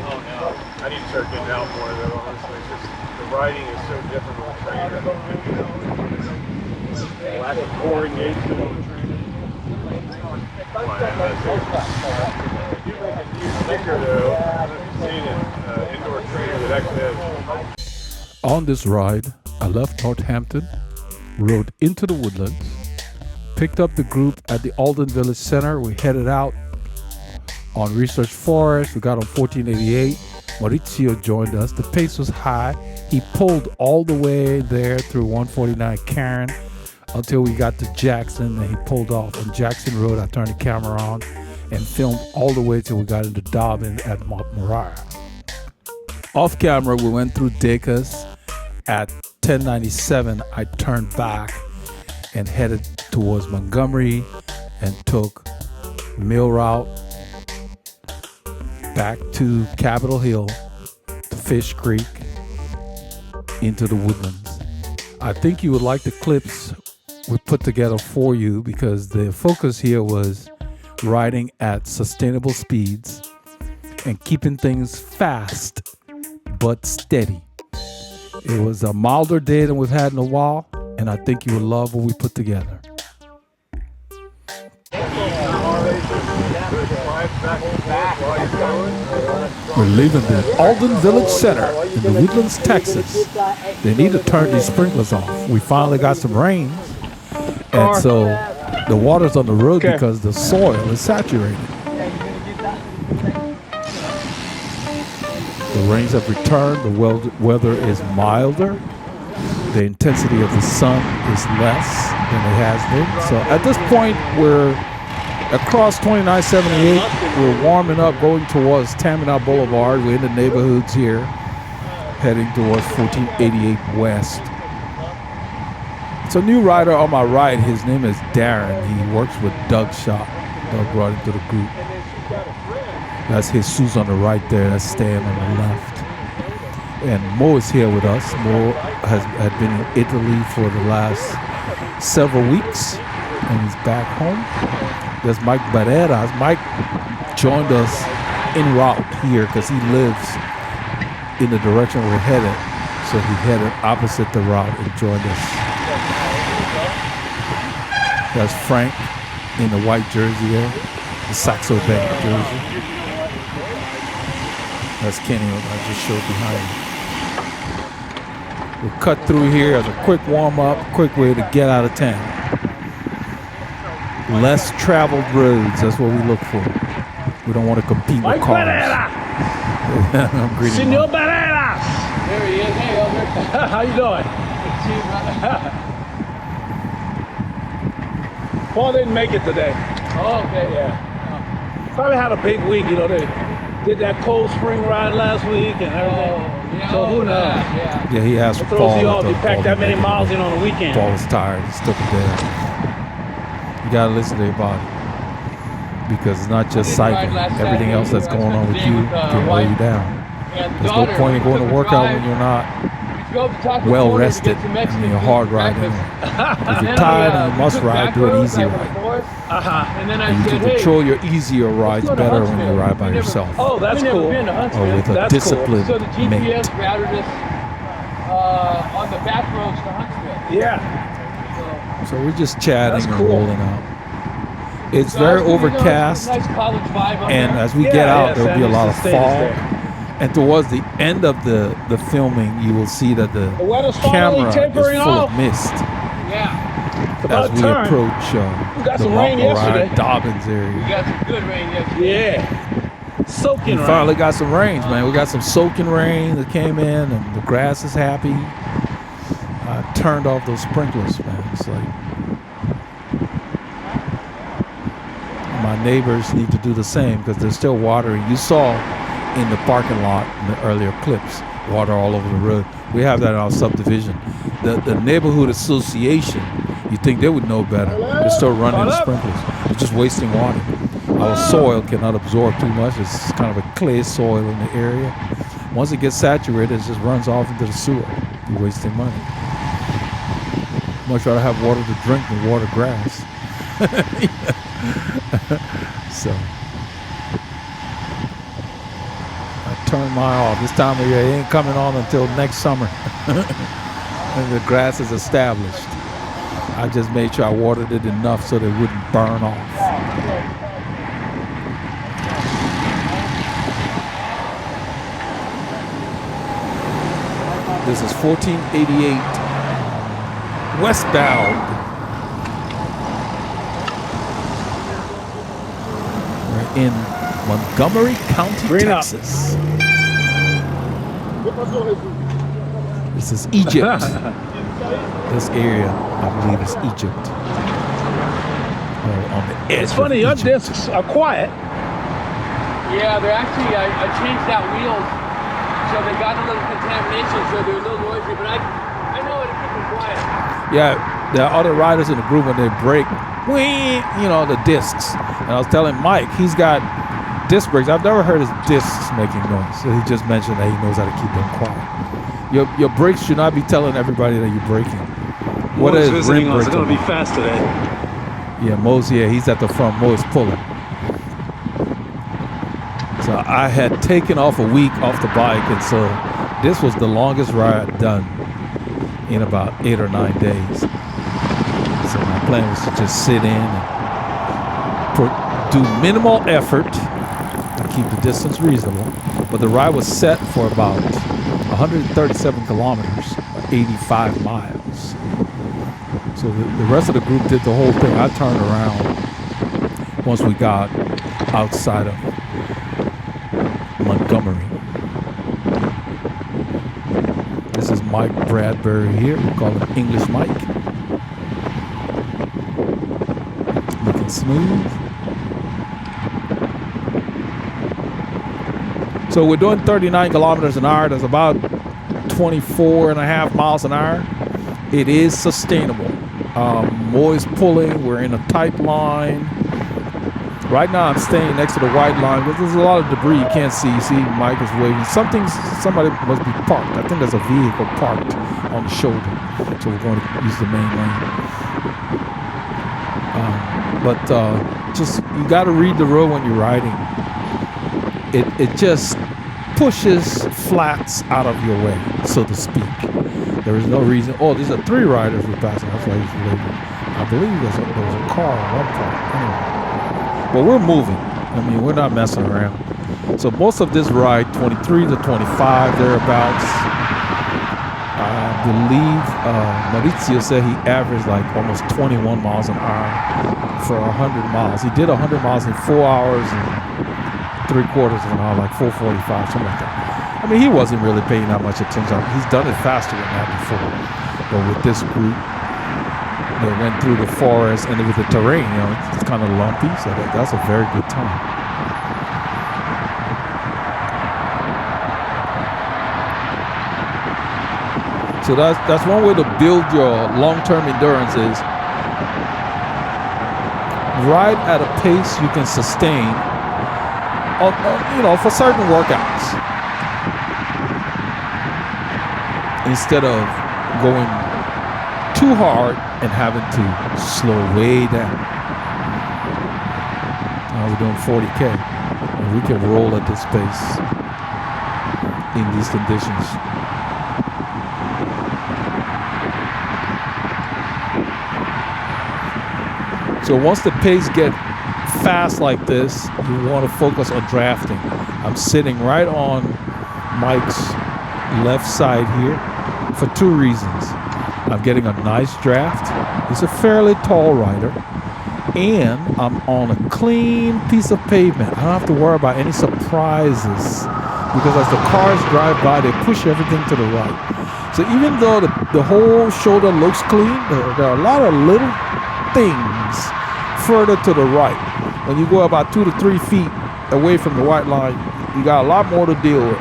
Oh no. I need to start getting out more though, honestly. It's just the riding is so different on the trainer. Lack of coordination on the trainer. Sticker though, I've seen an indoor trainer that actually has. On this ride, I left Northampton, rode into the woodlands, picked up the group at the Alden Village Center. We headed out on Research Forest. We got on 1488. Maurizio joined us. The pace was high. He pulled all the way there through 149 Karen until we got to Jackson, and he pulled off on Jackson Road. I turned the camera on and filmed all the way till we got into Dobbin at Montmoriah. Off camera, we went through Dacus. At 1097, I turned back and headed towards Montgomery and took Mill Route back to Capitol Hill, to Fish Creek, into the woodlands. I think you would like the clips we put together for you because the focus here was riding at sustainable speeds and keeping things fast but steady. It was a milder day than we've had in a while, and I think you will love what we put together. We're leaving the Alden Village Center in the Woodlands, Texas. They need to turn these sprinklers off. We finally got some rain, and so the water's on the road because the soil is saturated. The rains have returned. The weather is milder. The intensity of the sun is less than it has been. So at this point, we're across 2978. We're warming up, going towards Taminac Boulevard. We're in the neighborhoods here, heading towards 1488 West. It's a new rider on my right. His name is Darren. He works with Doug Shop. Doug brought him to the group. That's Jesus on the right there. That's Stan on the left. And Mo is here with us. Mo had been in Italy for the last several weeks, and he's back home. There's Mike Barreras. Mike joined us en route here because he lives in the direction we're headed. So he headed opposite the route and joined us. That's Frank in the white jersey there, the Saxo Bank jersey. That's Kenny, I just showed behind me. We'll cut through here as a quick warm-up, quick way to get out of town. Less traveled roads, that's what we look for. We don't want to compete with cars. I'm greeting Senor Barreras! There he is. Hey, Albert. How you doing? Paul didn't make it today. Oh, okay. Yeah. Probably had a big week, you know. They did that Cold Spring ride last week and everything. So who knows? Yeah, he asked for For Paul. those of y'all who packed that many miles in on the weekend. Paul was tired. He took it there. You gotta listen to your body because it's not just cycling. Everything else that's going on with you can weigh you down. There's no point in going to work out when you're not well rested and you're hard riding. If you're tired and you must ride, do an easy ride. And you can control your easier rides better when you ride by yourself. Oh, that's cool. Or with a disciplined So the mate. GPS routed us on the back roads to Huntsville. Yeah. So we're just chatting and cool. rolling out. It's very overcast, Nice college vibe up and there. as we get out, there'll be a lot of San fog. And towards the end of the filming, you will see that the weather's camera finally is tapering full off. of mist Yeah. as we approach got the some rain Montmoriah yesterday. Dobbins We area. got some good rain yesterday. Yeah. We Soaking rain. finally got some rains, man. We got some soaking rain that came in, and the grass is happy. I turned off those sprinklers, man. It's like my neighbors need to do the same because they're still watering. You saw in the parking lot in the earlier clips, water all over the road. We have that in our subdivision. The neighborhood association, you think they would know better. They're still running the sprinklers. They're just wasting water. Our soil cannot absorb too much. It's kind of a clay soil in the area. Once it gets saturated, it just runs off into the sewer. You're wasting money. Much rather have water to drink than water grass. So I turned mine off. This time of year it ain't coming on until next summer. And the grass is established. I just made sure I watered it enough so that it wouldn't burn off. This is 1488 Westbound. We're in Montgomery County, Texas. This is Egypt. This area, I believe, is Egypt. On the edge. It's funny, your Egypt. discs are quiet. Yeah, they're actually, I changed that wheel, so they got a little contamination, so they're a little noisy, but I know how to keep them quiet. Yeah, there are other riders in the group when they break, the discs. And I was telling Mike, he's got disc brakes. I've never heard his discs making noise. So he just mentioned that he knows how to keep them quiet. Your brakes should not be telling everybody that you're braking. What is visiting rim us? brake? It's gonna be fast today. Yeah, Mo's, he's at the front. Mo is pulling. So I had taken off a week off the bike, and so this was the longest ride I'd done in about 8 or 9 days. So my plan was to just sit in and do minimal effort and keep the distance reasonable. But the ride was set for about 137 kilometers, 85 miles. So the rest of the group did the whole thing. I turned around once we got outside of Montgomery. This is Mike Bradbury here. We call him English Mike. Looking smooth. So we're doing 39 kilometers an hour. That's about 24 and a half miles an hour. It is sustainable. Mo is pulling. We're in a tight line. Right now I'm staying next to the white line, but there's a lot of debris you can't see. You see Mike is waving. Somebody must be parked. I think there's a vehicle parked on the shoulder. So we're going to use the main lane. Just, you got to read the road when you're riding. It just pushes flats out of your way, so to speak. There is no reason. Oh, these are 3 riders we're passing. That's why he's waving. I believe there was a car at one point. Anyway. But we're moving. I mean, we're not messing around. So most of this ride, 23 to 25, thereabouts. I believe Maurizio said he averaged like almost 21 miles an hour for 100 miles. He did 100 miles in 4 hours and 3/4 of an hour, like 4:45, something like that. I mean, he wasn't really paying that much attention. He's done it faster than that before. But with this group, they went through the forest, and with the terrain, it's kind of lumpy, so that's a very good time. So that's one way to build your long-term endurance is ride at a pace you can sustain, for certain workouts, instead of going too hard and having to slow way down. Now we're doing 40K, and we can roll at this pace in these conditions. So once the pace gets fast like this, you want to focus on drafting. I'm sitting right on Mike's left side here for 2 reasons. I'm getting a nice draft. He's a fairly tall rider. And I'm on a clean piece of pavement. I don't have to worry about any surprises, because as the cars drive by, they push everything to the right. So even though the whole shoulder looks clean, there are a lot of little things further to the right. When you go about 2 to 3 feet away from the white line, you got a lot more to deal with.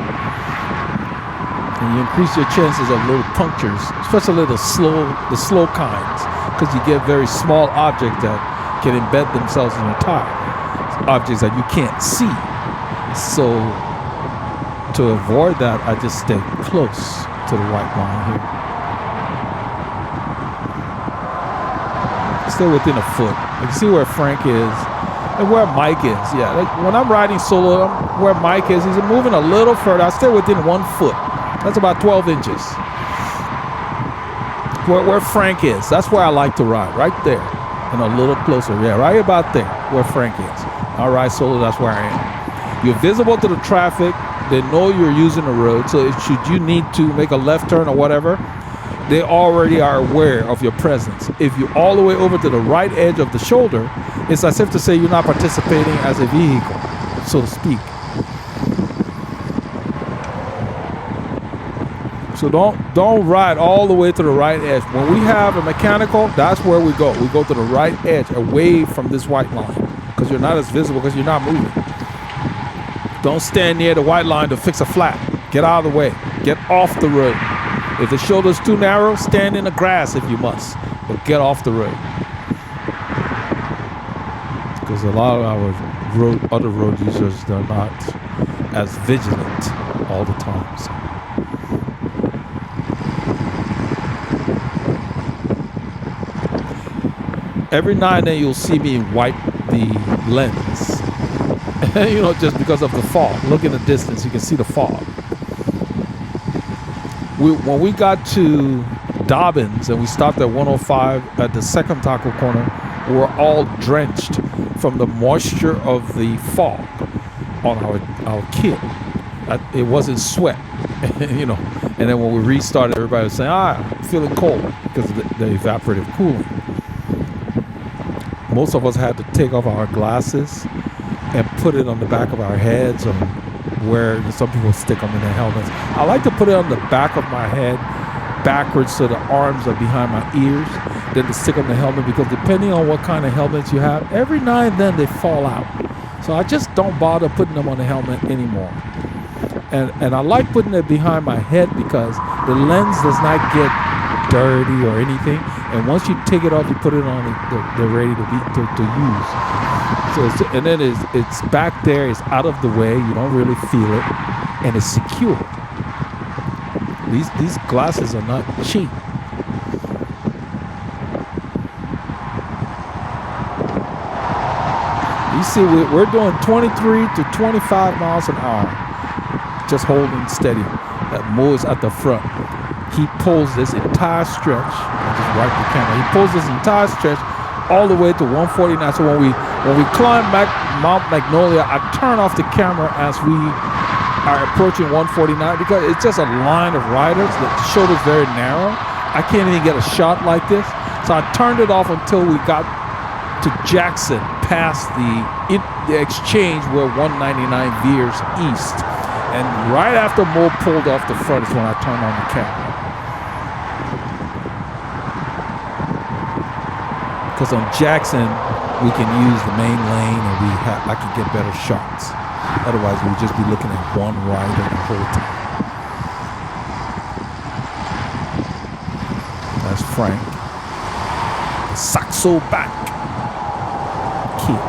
And you increase your chances of little punctures, especially the slow kinds, because you get very small objects that can embed themselves in your tire, objects that you can't see. So to avoid that, I just stay close to the white line here. Stay within a foot. You can see where Frank is and where Mike is. Yeah, like when I'm riding solo, where Mike is, he's moving a little further. I stay within 1 foot. That's about 12 inches. Where Frank is, that's where I like to ride, right there. And a little closer, yeah, right about there, where Frank is. I ride solo, that's where I am. You're visible to the traffic. They know you're using the road, so should you need to make a left turn or whatever, they already are aware of your presence. If you're all the way over to the right edge of the shoulder, it's as if to say you're not participating as a vehicle, so to speak. So don't ride all the way to the right edge. When we have a mechanical, that's where we go. We go to the right edge, away from this white line, because you're not as visible, because you're not moving. Don't stand near the white line to fix a flat. Get out of the way. Get off the road. If the shoulder's too narrow, stand in the grass if you must, but get off the road. Because a lot of our other road users, they're not as vigilant all the time. So. Every now and then you'll see me wipe the lens. You know, just because of the fog. Look in the distance, you can see the fog. When we got to Dobbins and we stopped at 105 at the second taco corner, we were all drenched from the moisture of the fog on our kit. It wasn't sweat, you know. And then when we restarted, everybody was saying, I'm feeling cold because of the evaporative cooling. Most of us had to take off our glasses and put it on the back of our heads, or where some people stick them in their helmets. I like to put it on the back of my head backwards so the arms are behind my ears, then to stick on the helmet, because depending on what kind of helmets you have, every now and then they fall out. So I just don't bother putting them on the helmet anymore. And I like putting it behind my head because the lens does not get dirty or anything. And once you take it off, you put it on, they're ready to use. So and then it's back there, it's out of the way, you don't really feel it, and it's secure. These glasses are not cheap. You see, we're doing 23 to 25 miles an hour, just holding steady. That Mo is at the front. He pulls this entire stretch. I just wipe the camera. He pulls this entire stretch all the way to 149. So when we climb back Mount Magnolia, I turn off the camera as we are approaching 149 because it's just a line of riders. The shoulder's very narrow. I can't even get a shot like this. So I turned it off until we got to Jackson, past the exchange where 199 veers east. And right after Mo pulled off the front is when I turned on the camera. Because on Jackson, we can use the main lane and I can get better shots. Otherwise, we'd just be looking at one rider the whole time. That's Frank. The Saxo back. Kid.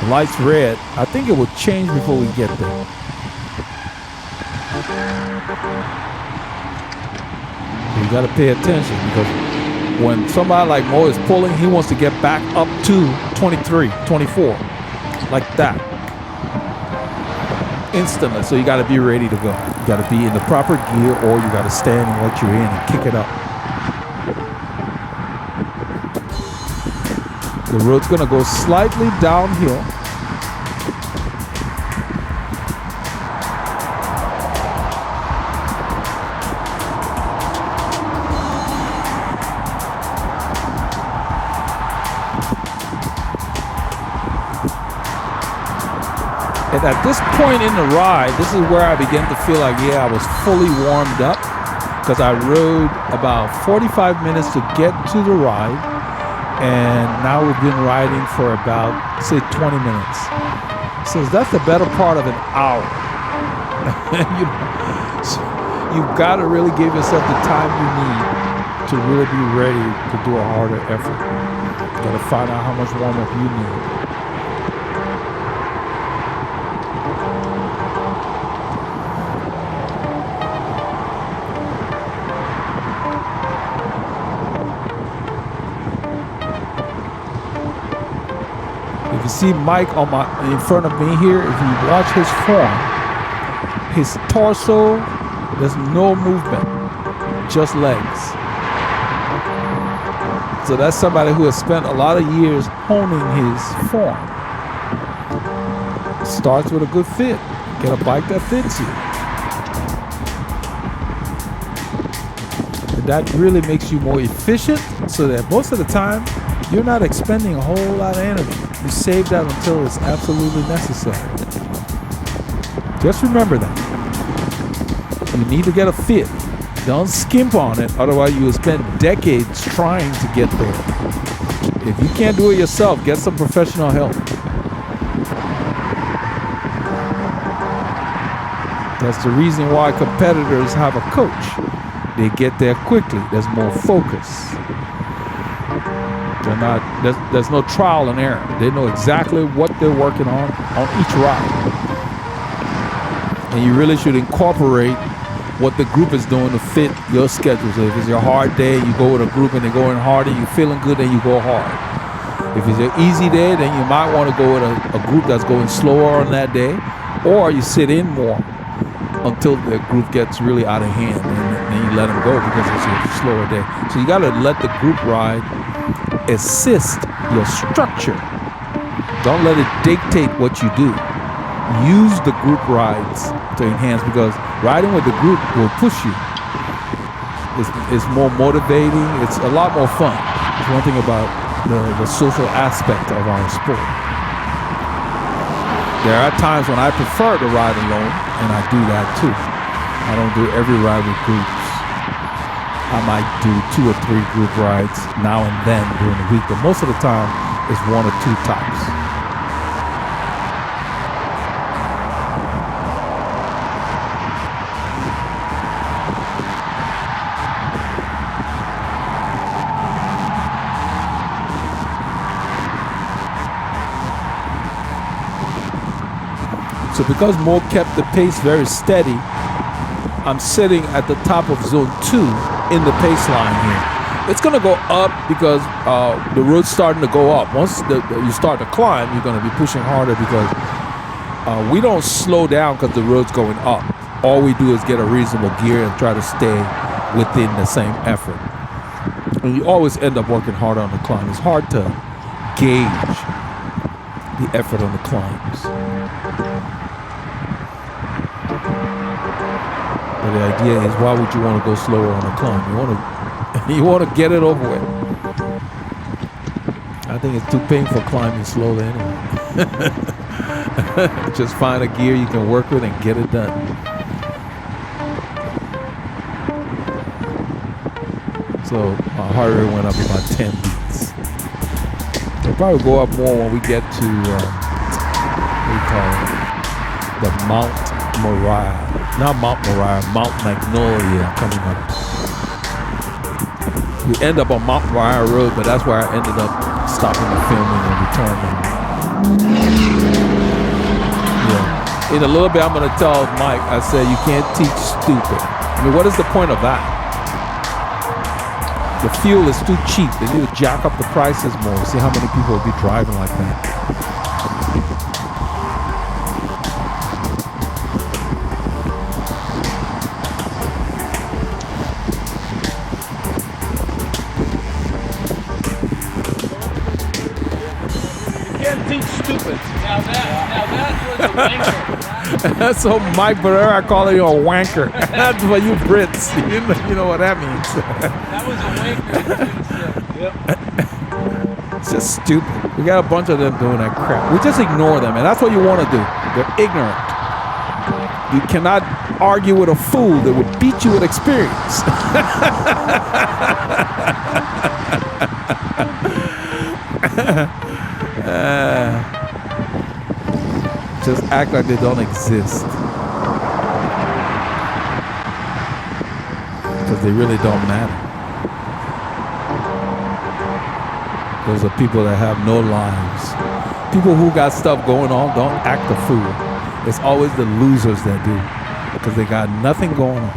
The light's red. I think it will change before we get there. You got to pay attention because when somebody like Mo is pulling, he wants to get back up to 23, 24, like that, instantly. So you got to be ready to go. You got to be in the proper gear, or you got to stand in what you're in and kick it up. The road's going to go slightly downhill. And at this point in the ride, this is where I began to feel like, yeah, I was fully warmed up, because I rode about 45 minutes to get to the ride, and now we've been riding for about, say, 20 minutes. So that's the better part of an hour. So you've got to really give yourself the time you need to really be ready to do a harder effort. You got to find out how much warm-up you need. see Mike in front of me here. If you watch his form, his torso, there's no movement, just legs. So that's somebody who has spent a lot of years honing his form. Starts with a good fit. Get a bike that fits you. And that really makes you more efficient, so that most of the time you're not expending a whole lot of energy. You save that until it's absolutely necessary. Just remember that. You need to get a fit. Don't skimp on it, otherwise you will spend decades trying to get there. If you can't do it yourself, get some professional help. That's the reason why competitors have a coach. They get there quickly. There's more focus. There's no trial and error. They know exactly what they're working on each ride. And you really should incorporate what the group is doing to fit your schedule. So if it's your hard day, you go with a group and they're going harder, you're feeling good, then you go hard. If it's your easy day, then you might want to go with a group that's going slower on that day, or you sit in more until the group gets really out of hand, and then you let them go because it's a slower day. So you got to let the group ride assist your structure. Don't let it dictate what you do. Use the group rides to enhance, because riding with the group will push you. It's more motivating. It's a lot more fun. It's one thing about the social aspect of our sport. There are times when I prefer to ride alone, and I do that too. I don't do every ride with groups. I might do 2 or 3 group rides now and then during the week, but most of the time it's 1 or 2 tops. So because Mo kept the pace very steady, I'm sitting at the top of zone 2 in the pace line here. It's going to go up because the road's starting to go up. Once you start to climb, you're going to be pushing harder, because we don't slow down because the road's going up. All we do is get a reasonable gear and try to stay within the same effort. And you always end up working harder on the climb. It's hard to gauge the effort on the climbs. But the idea is, why would you want to go slower on a climb? You want to get it over with. I think it's too painful climbing slowly anyway. Just find a gear you can work with and get it done. So my heart rate went up about 10 beats. It'll probably go up more when we get to what do you call it? The Mount Moriah. Not Mount Moriah, Mount Magnolia coming up. We end up on Mount Moriah Road, but that's where I ended up stopping the filming and returning. Yeah. In a little bit, I'm going to tell Mike, I said, you can't teach stupid. I mean, what is the point of that? The fuel is too cheap. They need to jack up the prices more. See how many people will be driving like that. Stupid. Now that was a wanker. So Mike Barrera, I call you a wanker. That's for you Brits. You know what that means. That was a wanker. Yep. It's just stupid. We got a bunch of them doing that crap. We just ignore them, and that's what you want to do. They're ignorant. You cannot argue with a fool that will beat you with experience. Just act like they don't exist, because they really don't matter. Those are people that have no lives. People who got stuff going on don't act a fool. It's always the losers that do, because they got nothing going on.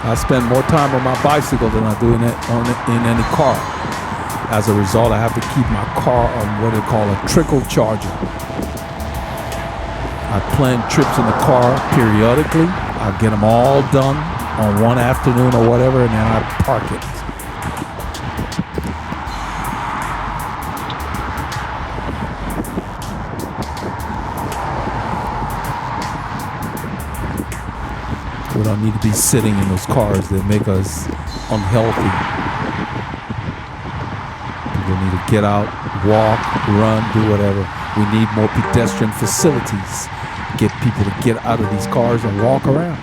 I spend more time on my bicycle than I do in any car. As a result, I have to keep my car on what they call a trickle charger. I plan trips in the car periodically. I get them all done on one afternoon or whatever, and then I park it. We don't need to be sitting in those cars that make us unhealthy. People need to get out, walk, run, do whatever. We need more pedestrian facilities. Get people to get out of these cars and walk around.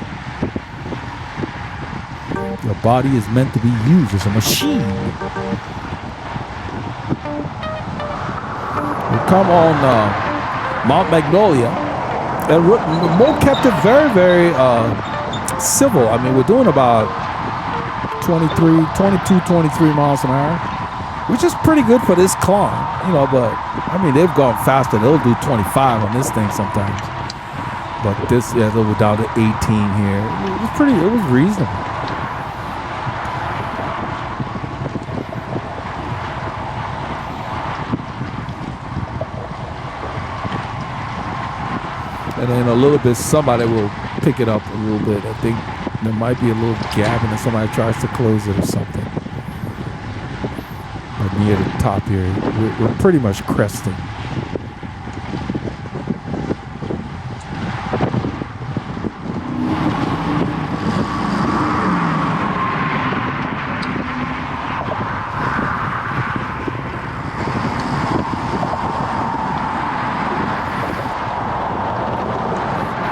Your body is meant to be used as a machine. We come on Mount Magnolia, and Mo kept it very, very civil. I mean, we're doing about 23 miles an hour, which is pretty good for this climb, you know, but I mean, they've gone faster. They'll do 25 on this thing sometimes. But this, yeah, we're down to 18 here. It was reasonable. And then a little bit, somebody will pick it up a little bit. I think there might be a little gap, and then somebody tries to close it or something. But near the top here, we're pretty much cresting.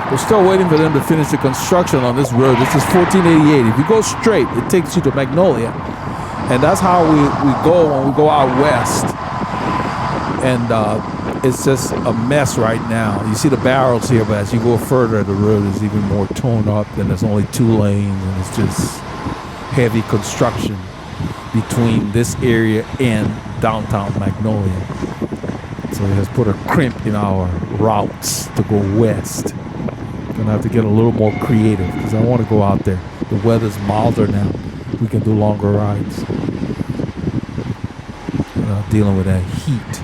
We're still waiting for them to finish the construction on this road. This is 1488. If you go straight, it takes you to Magnolia. And that's how we go when we go out west. And it's just a mess right now. You see the barrels here, but as you go further, the road is even more torn up. And there's only 2 lanes, and it's just heavy construction between this area and downtown Magnolia. So it has put a crimp in our routes to go west. Gonna have to get a little more creative because I want to go out there. The weather's milder now. We can do longer rides. Dealing with that heat.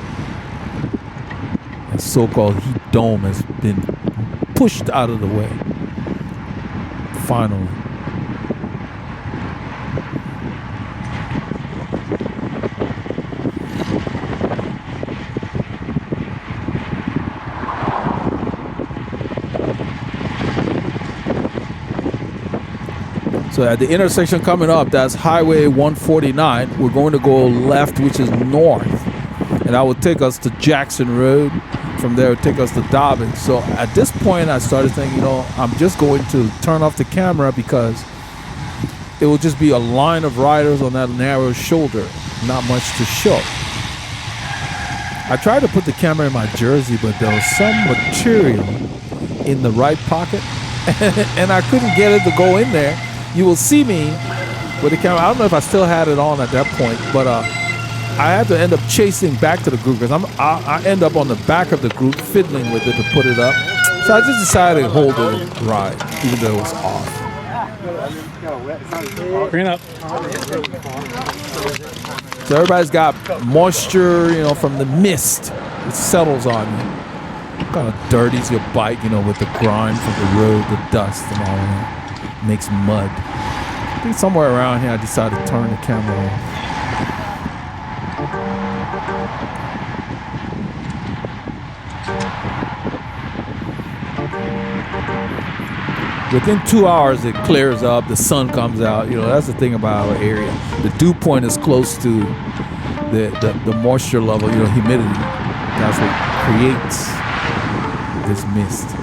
That so-called heat dome has been pushed out of the way. Finally. So at the intersection coming up, that's Highway 149. We're going to go left, which is north. And that will take us to Jackson Road. From there, it will take us to Dobbins. So at this point, I started thinking, I'm just going to turn off the camera because it will just be a line of riders on that narrow shoulder. Not much to show. I tried to put the camera in my jersey, but there was some material in the right pocket. And I couldn't get it to go in there. You will see me with the camera. I don't know if I still had it on at that point, but I had to end up chasing back to the group because I end up on the back of the group fiddling with it to put it up. So I just decided to hold the ride, even though it was off. Green up. So everybody's got moisture, from the mist. It settles on you. Kind of dirties your bike, with the grime from the road, the dust and all that. Makes mud. I think somewhere around here I decided to turn the camera off. Within 2 hours it clears up, the sun comes out. That's the thing about our area. The dew point is close to the moisture level, humidity. That's what creates this mist.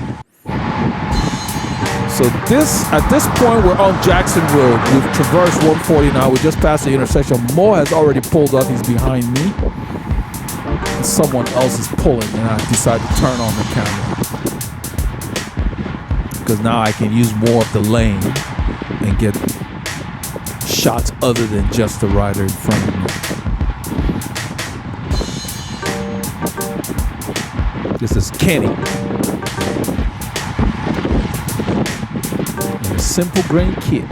So at this point, we're on Jackson Road. We've traversed 149. We just passed the intersection. Mo has already pulled up. He's behind me. And someone else is pulling, and I decided to turn on the camera. Because now I can use more of the lane and get shots other than just the rider in front of me. This is Kenny. Simple Grain Kit.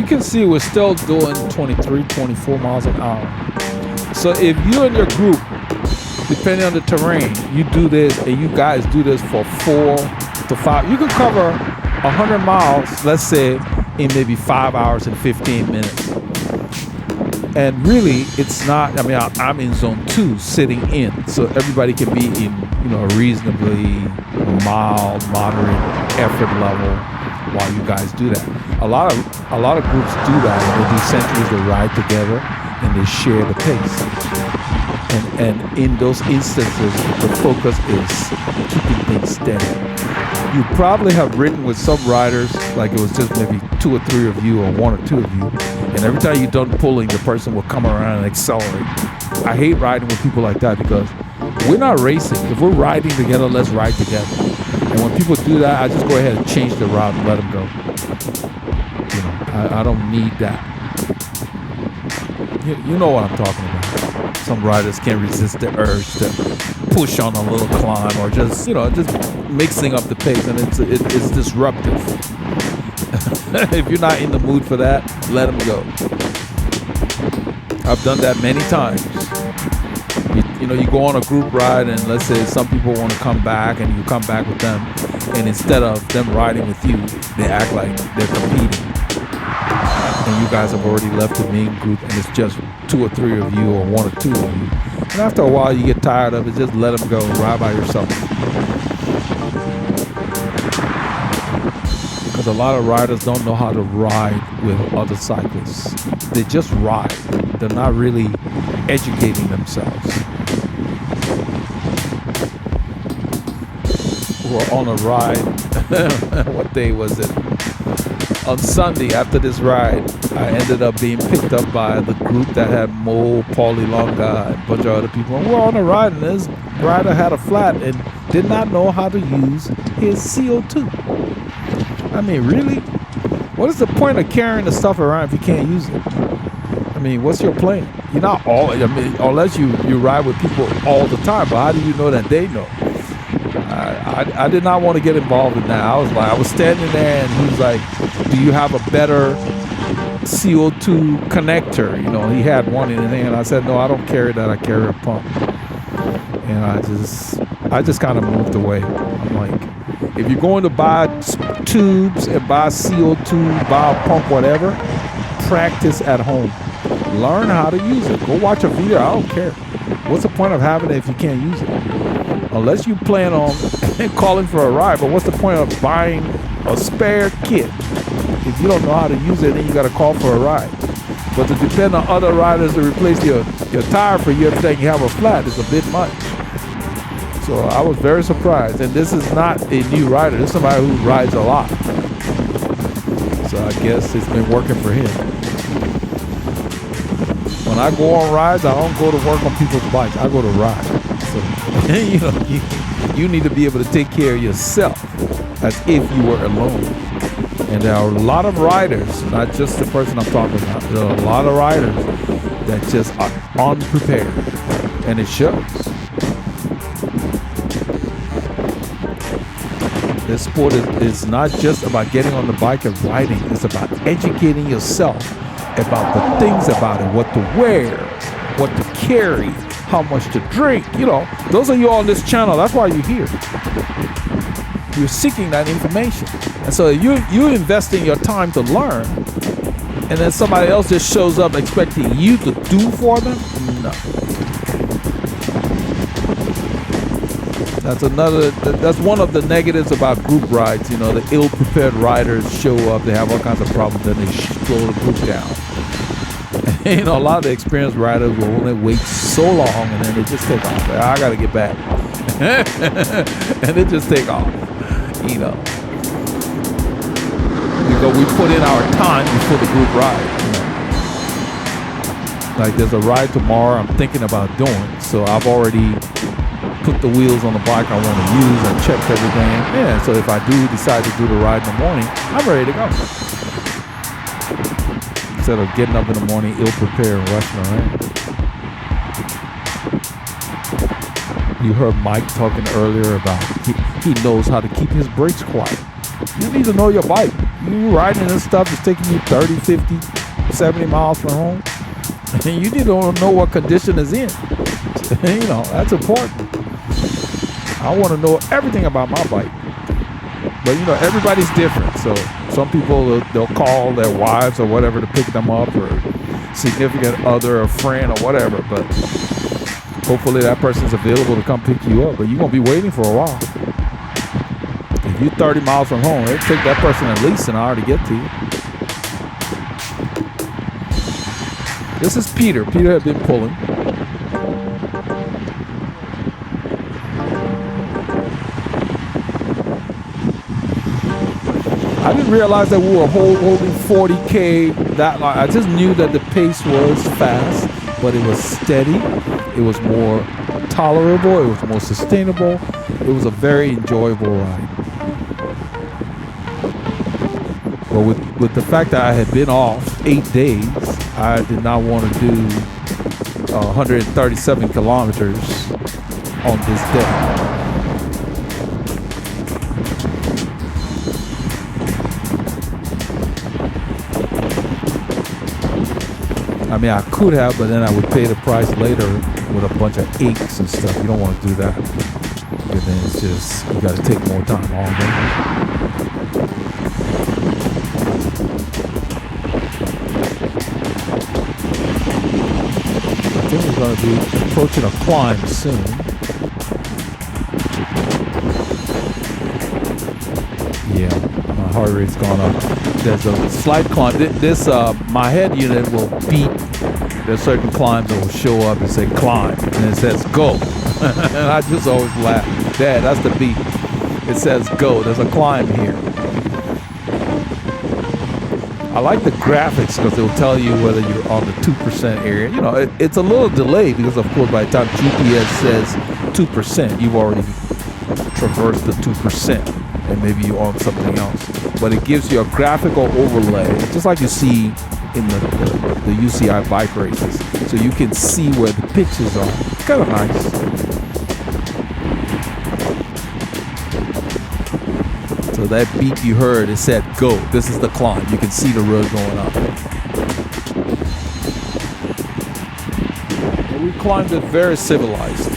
you can see we're still doing 23, 24 miles an hour. So if you and your group, depending on the terrain, you do this and you guys do this for 4 to 5, you can cover 100 miles, let's say, in maybe 5 hours and 15 minutes. And really, it's not, I mean, I'm in zone 2 sitting in, so everybody can be in, a reasonably mild, moderate effort level while you guys do that. A lot of groups do that, and they do centuries, they ride together, and they share the pace. And in those instances, the focus is keeping things steady. You probably have ridden with some riders, like it was just maybe 2 or 3 of you or 1 or 2 of you, and every time you're done pulling, the person will come around and accelerate. I hate riding with people like that because we're not racing. If we're riding together, let's ride together. And when people do that, I just go ahead and change the route and let them go. I don't need that. You know what I'm talking about. Some riders can't resist the urge to push on a little climb or just mixing up the pace, and it's disruptive. If you're not in the mood for that, let them go. I've done that many times. You go on a group ride, and let's say some people want to come back, and you come back with them, and instead of them riding with you, they act like they're competing. And you guys have already left the main group, and it's just 2 or 3 of you, or 1 or 2 of you. And after a while, you get tired of it. Just let them go. Ride by yourself. Because a lot of riders don't know how to ride with other cyclists. They just ride. They're not really educating themselves. We're on a ride. What day was it? On Sunday, after this ride, I ended up being picked up by the group that had Mo, Paulie Longa, and a bunch of other people. And we're on a ride, and this rider had a flat and did not know how to use his CO2. I mean, really? What is the point of carrying the stuff around if you can't use it? I mean, what's your plan? You're not all, unless you ride with people all the time, but how do you know that they know? I did not want to get involved in that. I was standing there, and he was like, do you have a better CO2 connector? He had one in his hand. I said, no, I don't carry that. I carry a pump. And I just kind of moved away. I'm like, if you're going to buy tubes and buy CO2, buy a pump, whatever, practice at home. Learn how to use it. Go watch a video. I don't care. What's the point of having it if you can't use it? Unless you plan on calling for a ride, but what's the point of buying a spare kit? If you don't know how to use it, then you got to call for a ride. But to depend on other riders to replace your tire for you every time you have a flat is a bit much. So I was very surprised. And this is not a new rider. This is somebody who rides a lot. So I guess it's been working for him. When I go on rides, I don't go to work on people's bikes. I go to ride. So, you need to be able to take care of yourself as if you were alone. And there are a lot of riders, not just the person I'm talking about. There are a lot of riders that just are unprepared, and it shows. This sport is not just about getting on the bike and riding. It's about educating yourself about the things about it, what to wear, what to carry, how much to drink. Those of you on this channel, that's why you're here. You're seeking that information. And so you're investing your time to learn, and then somebody else just shows up expecting you to do for them? No. That's one of the negatives about group rides. The ill-prepared riders show up, they have all kinds of problems, then they slow the group down. A lot of the experienced riders will only wait so long, and then they just take off. I gotta get back. And they just take off. Because we put in our time before the group ride. Like there's a ride tomorrow I'm thinking about doing, so I've already put the wheels on the bike I want to use. I checked everything. Yeah, so if I do decide to do the ride in the morning, I'm ready to go. Instead of getting up in the morning ill-prepared and rushing around. You heard Mike talking earlier about he knows how to keep his brakes quiet. You need to know your bike. You riding this stuff is taking you 30, 50, 70 miles from home. And you don't know what condition it's in. You know, that's important. I want to know everything about my bike. But, you know, everybody's different. So some people, they'll call their wives or whatever to pick them up, or significant other or friend or whatever. But hopefully that person's available to come pick you up. But you're going to be waiting for a while. If you're 30 miles from home, it'll take that person at least an hour to get to you. This is Peter. Peter had been pulling. I didn't realize that we were holding 40K that long. I just knew that the pace was fast, but it was steady. It was more tolerable. It was more sustainable. It was a very enjoyable ride. But with the fact that I had been off 8 days, I did not want to do 137 kilometers on this day. I mean, I could have, but then I would pay the price later with a bunch of aches and stuff. You don't want to do that. And then it's just, you got to take more time all day. I think we're going to be approaching a climb soon. Yeah, my heart rate's gone up. There's a slight climb. This my head unit will beep. There's certain climbs that will show up and say climb, and it says go. And I just always laugh. Dad, that's the beep. It says go. There's a climb here. I like the graphics because they'll tell you whether you're on the 2% area. You know, it's a little delayed because, of course, by the time GPS says 2%, you've already traversed the 2%, and maybe you're on something else. But it gives you a graphical overlay, just like you see in the UCI bike races, so you can see where the pitches are. It's kind of nice. So that beat you heard, it said go. This is the climb. You can see the road going up. And we climbed it very civilized.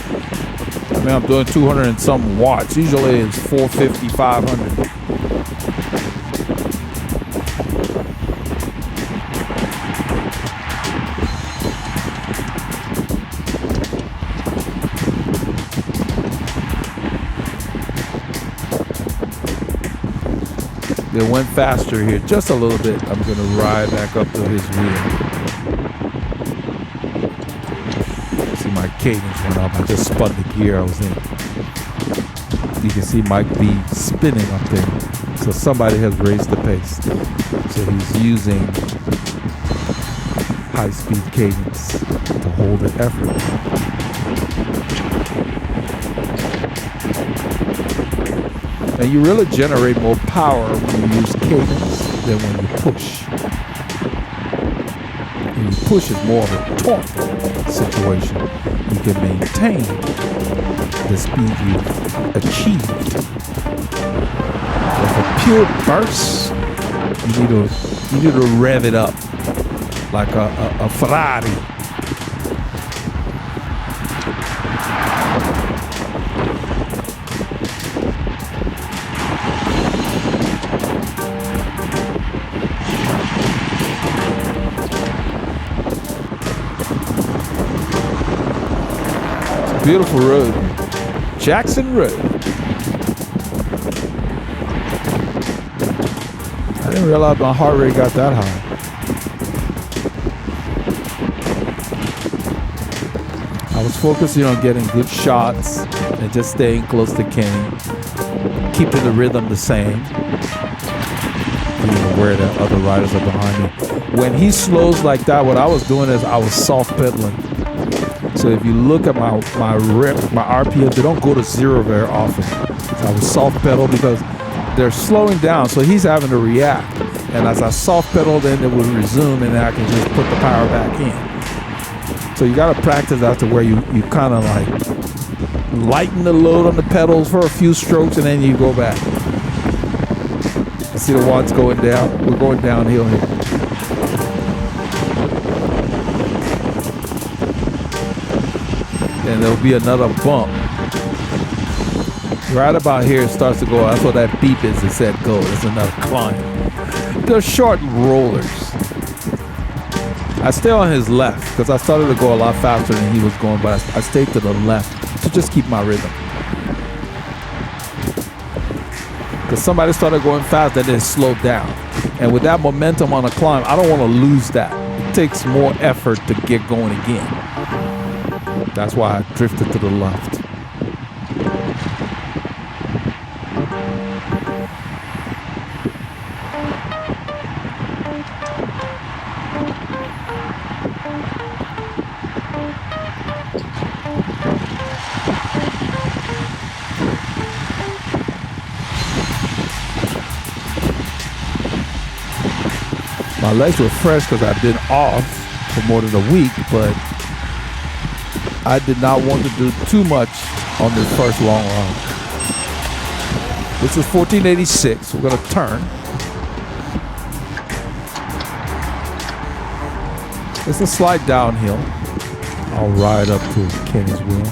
I mean, I'm doing 200 and some watts. Usually it's 450, 500. It went faster here just a little bit. I'm going to ride back up to his wheel. See, my cadence went up. I just spun the gear I was in. You can see Mike B spinning up there. So somebody has raised the pace. So he's using high-speed cadence to hold the effort. And you really generate more power when you use cadence than when you push. When you push is more of a torque situation. You can maintain the speed you've achieved. With a pure burst, you need to rev it up like a Ferrari. Beautiful road, Jackson Road. I didn't realize my heart rate got that high. I was focusing on getting good shots and just staying close to Kenny, keeping the rhythm the same. Being aware that other riders are behind me. When he slows like that, what I was doing is I was soft pedaling. So if you look at my RPM, they don't go to zero very often. So I was soft pedal because they're slowing down, so he's having to react. And as I soft pedal, then it would resume, and then I can just put the power back in. So you got to practice out to where you kind of like lighten the load on the pedals for a few strokes, and then you go back. See, see the watts going down? We're going downhill here. And there'll be another bump. Right about here, it starts to go. That's what that beep is. It said go. There's another climb. They're short rollers. I stay on his left because I started to go a lot faster than he was going, but I stayed to the left to just keep my rhythm. Because somebody started going fast and then it slowed down. And with that momentum on a climb, I don't want to lose that. It takes more effort to get going again. That's why I drifted to the left. My legs were fresh because I've been off for more than a week, but I did not want to do too much on this first long run. This is 1486. We're going to turn. It's a slight downhill. I'll ride up to Kenny's wheel.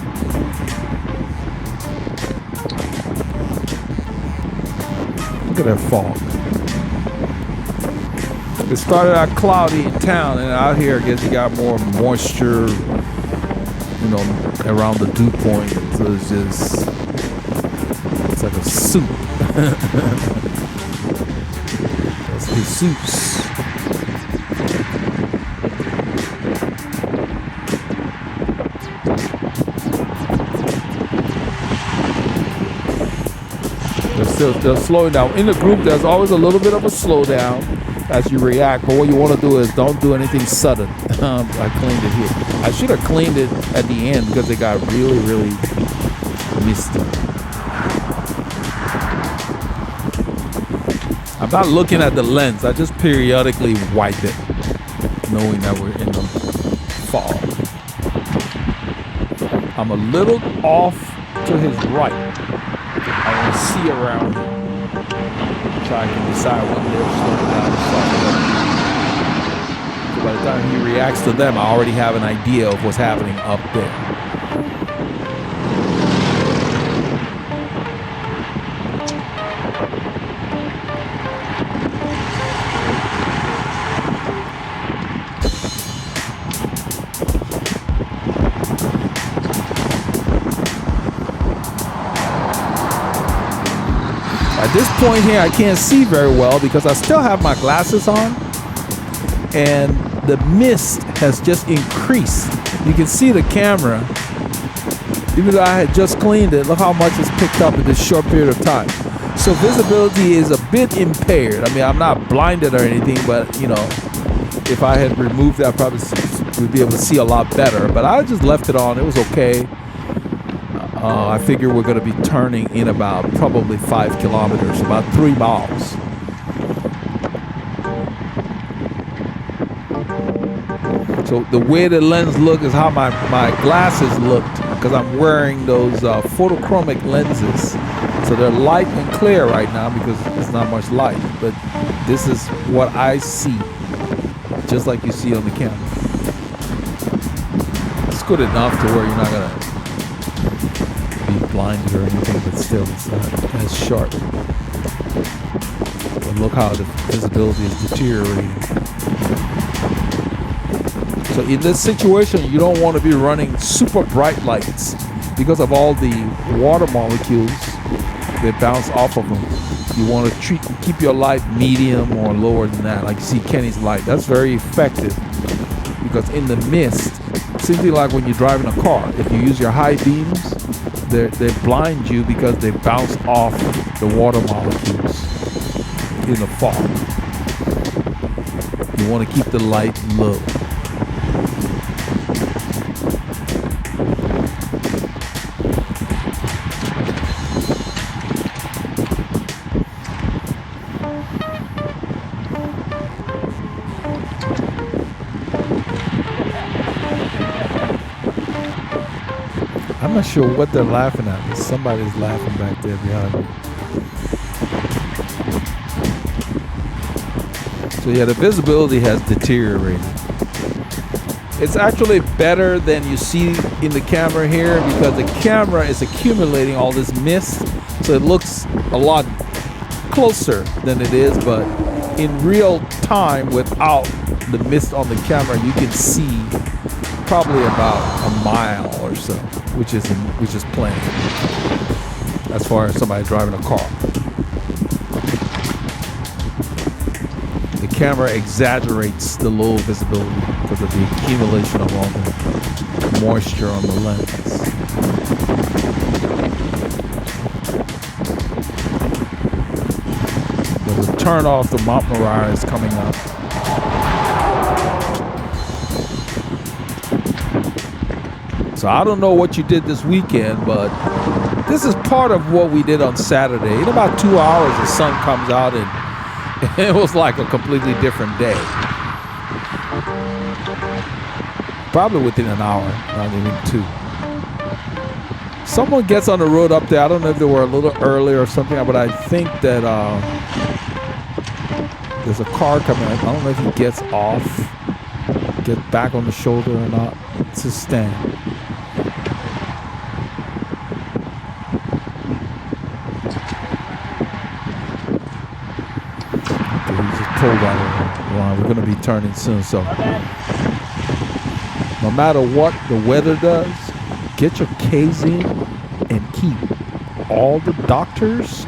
Look at that fog. It started out cloudy in town, and out here, I guess you got more moisture, you know, around the dew point. So it's just, it's like a soup. That's his soups. They're slowing down. In the group, there's always a little bit of a slowdown as you react, but what you want to do is don't do anything sudden. I cleaned it here. I should have cleaned it at the end because it got really, really misty. I'm not looking at the lens. I just periodically wipe it, knowing that we're in the fog. I'm a little off to his right. I want to see around him. So I can decide when they're slowing down and so by the time he reacts to them, I already have an idea of what's happening up there. At this point here, I can't see very well because I still have my glasses on and the mist has just increased. You can see the camera, even though I had just cleaned it, look how much it's picked up in this short period of time. So visibility is a bit impaired. I mean, I'm not blinded or anything, but you know, if I had removed that, I probably would be able to see a lot better. But I just left it on, it was okay. I figure we're going to be turning in about probably 5 kilometers, about 3 miles. So the way the lens look is how my glasses looked, because I'm wearing those photochromic lenses. So they're light and clear right now because there's not much light. But this is what I see, just like you see on the camera. It's good enough to where you're not going to be blinded or anything, but still it's not as sharp. But look how the visibility is deteriorating. So in this situation, you don't want to be running super bright lights because of all the water molecules that bounce off of them. You want to keep your light medium or lower than that. Like you see Kenny's light, that's very effective because in the mist, simply like when you're driving a car, if you use your high beams, they blind you because they bounce off the water molecules in the fog. You want to keep the light low. I'm not sure what they're laughing at, but somebody's laughing back there behind me. So yeah, the visibility has deteriorated. It's actually better than you see in the camera here because the camera is accumulating all this mist, so it looks a lot closer than it is, but in real time without the mist on the camera, you can see probably about a mile or so, which is plenty as far as somebody driving a car. The camera exaggerates the low visibility because of the accumulation of all the moisture on the lens. The turn off the Mount Moriah is coming up. So I don't know what you did this weekend, but this is part of what we did on Saturday. In about 2 hours, the sun comes out and it was like a completely different day. Probably within an hour, not even 2. Someone gets on the road up there. I don't know if they were a little early or something, but I think that there's a car coming. I don't know if he gets off, get back on the shoulder or not. It's his stand. Pulled out of the line. We're going to be turning soon, so no matter what the weather does, get your K's in and keep all the doctors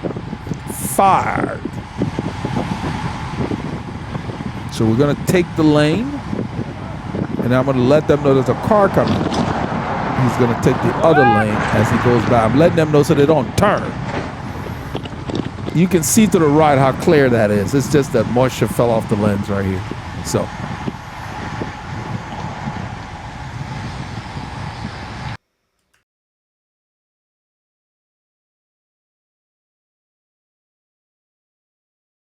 fired. So we're going to take the lane, and I'm going to let them know there's a car coming. He's going to take the other lane as he goes by. I'm letting them know so they don't turn. You can see to the right how clear that is. It's just that moisture fell off the lens right here. So